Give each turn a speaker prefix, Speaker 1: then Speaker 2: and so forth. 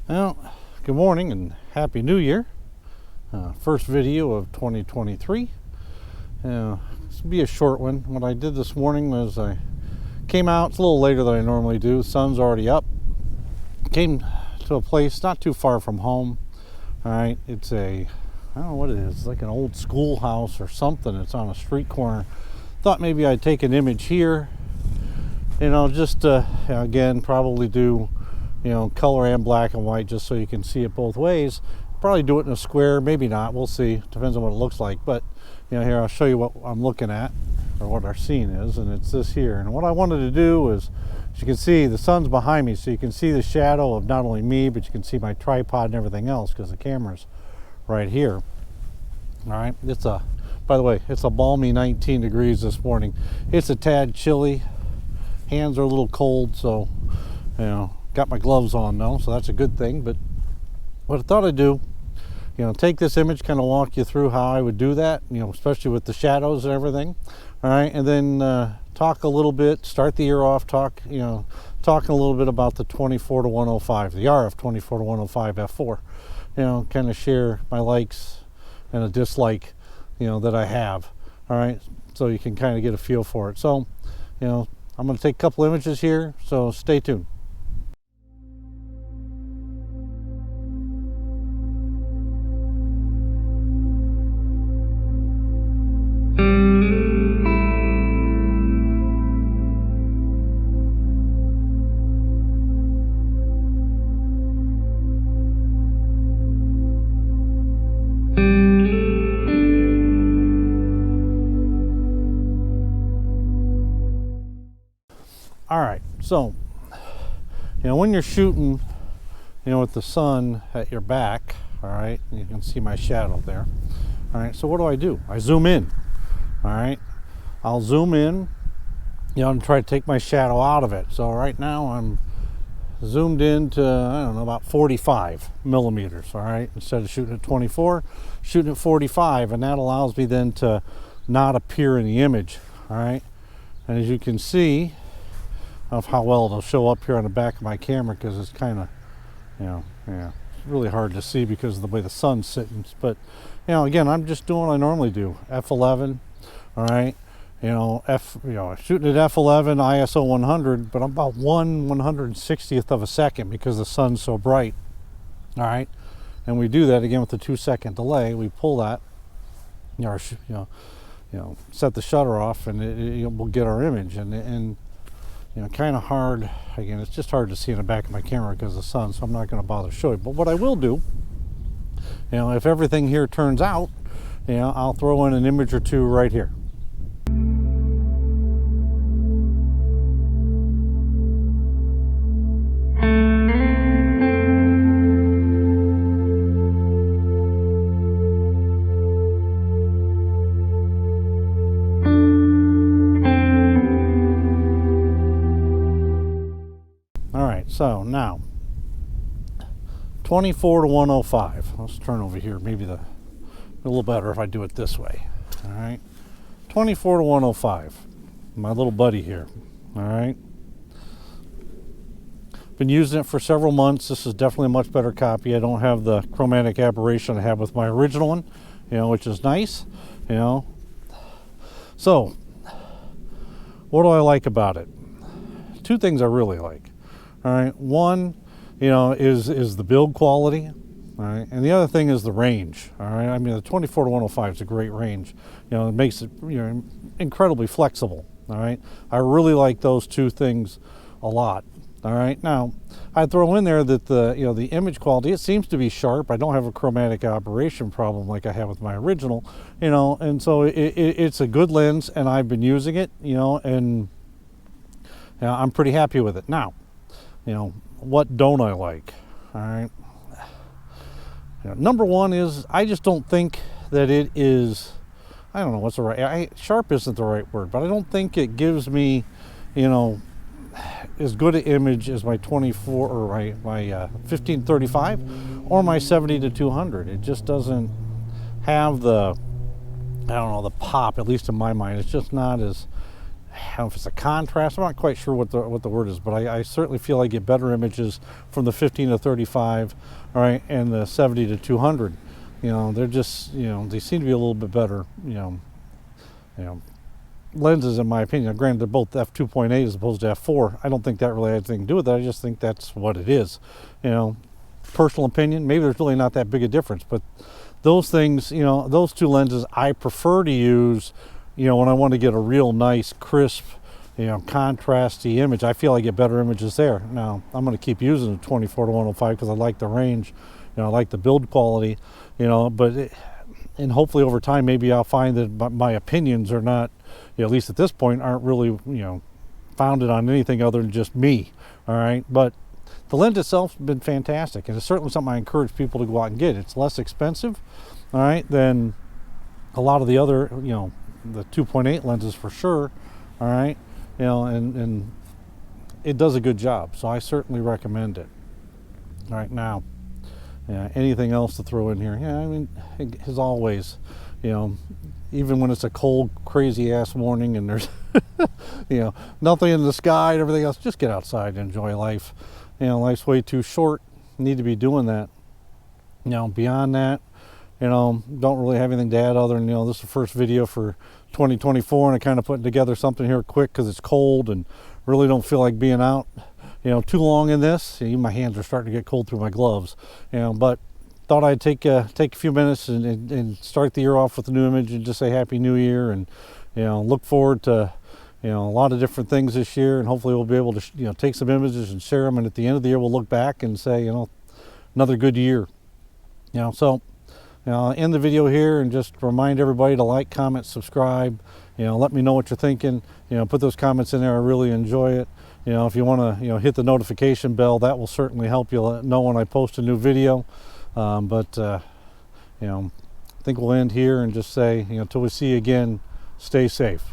Speaker 1: Well, good morning and Happy New Year. First video of 2023. This will be a short one. What I did this morning was I came out, it's a little later than I normally do. The sun's already up. Came to a place not too far from home. All right, it's I don't know what it is. It's like an old schoolhouse or something. It's on a street corner. Thought maybe I'd take an image here. Just again, probably do color and black and white just so you can see it both ways. Probably do it in a square, maybe not, we'll see. Depends on what it looks like. But here I'll show you what I'm looking at, or what our scene is, and it's this here. And what I wanted to do is, as you can see, the sun's behind me, so you can see the shadow of not only me, but you can see my tripod and everything else because the camera's right here. All right, by the way, it's a balmy 19 degrees this morning. It's a tad chilly. Hands are a little cold, so got my gloves on though, so that's a good thing. But what I thought I'd do, take this image, kind of walk you through how I would do that, especially with the shadows and everything. All right, and then talk a little bit, start the year off, talking a little bit about the 24-105, the RF 24-105 f4. Kind of share my likes and a dislike, that I have. All right, so you can kind of get a feel for it. So, I'm going to take a couple images here, so stay tuned. All right, so when you're shooting with the sun at your back, all right, you can see my shadow there. All right, so what do? I zoom in. All right, I'll zoom in, and try to take my shadow out of it. So right now I'm zoomed in to, I don't know, about 45 millimeters. All right, instead of shooting at 24, shooting at 45, and that allows me then to not appear in the image. All right, and as you can see of how well it'll show up here on the back of my camera, because it's kind of, it's really hard to see because of the way the sun's sitting. But again, I'm just doing what I normally do. F11. All right, shooting at F11 ISO 100, but I'm about 1/160th of a second because the sun's so bright. All right, and we do that again with the 2-second delay. We pull that, set the shutter off, and we'll get our image. And kind of hard, again, it's just hard to see in the back of my camera because of the sun, so I'm not going to bother showing. But what I will do, if everything here turns out, I'll throw in an image or two right here. So now 24-105. Let's turn over here. Maybe a little better if I do it this way. All right, 24-105. My little buddy here. All right, been using it for several months. This is definitely a much better copy. I don't have the chromatic aberration I have with my original one, which is nice. So what do I like about it? Two things I really like. All right, one, is the build quality. All right, and the other thing is the range. All right, I mean, the 24-105 is a great range. It makes it incredibly flexible. All right, I really like those two things a lot. All right, now I throw in there that the image quality, it seems to be sharp. I don't have a chromatic aberration problem like I have with my original. And so it's a good lens, and I've been using it. And I'm pretty happy with it now. What don't I like? All right. Number one is I just don't think that it is, I don't know what's the right, sharp isn't the right word, but I don't think it gives me, as good an image as my 24 or my 1535 or my 70-200. It just doesn't have the, I don't know, the pop, at least in my mind. It's just not as don't know if it's a contrast. I'm not quite sure what the word is, but I certainly feel I get better images from the 15 to 35, all right, and the 70 to 200. You know, they're just, you know, they seem to be a little bit better, you know, lenses in my opinion. Now, granted, they're both f2.8 as opposed to f4. I don't think that really has anything to do with it. I just think that's what it is. You know, personal opinion. Maybe there's really not that big a difference, but those things, you know, those two lenses I prefer to use, you know, when I want to get a real nice, crisp, you know, contrasty image. I feel I get better images there. Now, I'm going to keep using the 24 to 105 because I like the range, you know, I like the build quality, you know, but and hopefully over time maybe I'll find that my opinions are not, you know, at least at this point, aren't really, you know, founded on anything other than just me, all right? But the lens itself has been fantastic, and it's certainly something I encourage people to go out and get. It's less expensive, all right, than a lot of the other, you know, the 2.8 lenses for sure, all right, you know, and it does a good job, so I certainly recommend it. All right, now, anything else to throw in here? Yeah, I mean, as always, you know, even when it's a cold, crazy ass morning and there's, you know, nothing in the sky and everything else, just get outside and enjoy life. You know, life's way too short. You need to be doing that. You know, beyond that, you know, don't really have anything to add other than, you know, this is the first video for 2024 and I kind of putting together something here quick because it's cold and really don't feel like being out, you know, too long in this. Even my hands are starting to get cold through my gloves, you know, but thought I'd take a few minutes and start the year off with a new image and just say Happy New Year, and, you know, look forward to, you know, a lot of different things this year, and hopefully we'll be able to, you know, take some images and share them, and at the end of the year we'll look back and say, you know, another good year. You know, so, you know, I'll end the video here and just remind everybody to like, comment, subscribe. You know, let me know what you're thinking. You know, put those comments in there. I really enjoy it. You know, if you want to, you know, hit the notification bell, that will certainly help you know when I post a new video. You know, I think we'll end here and just say, you know, till we see you again, stay safe.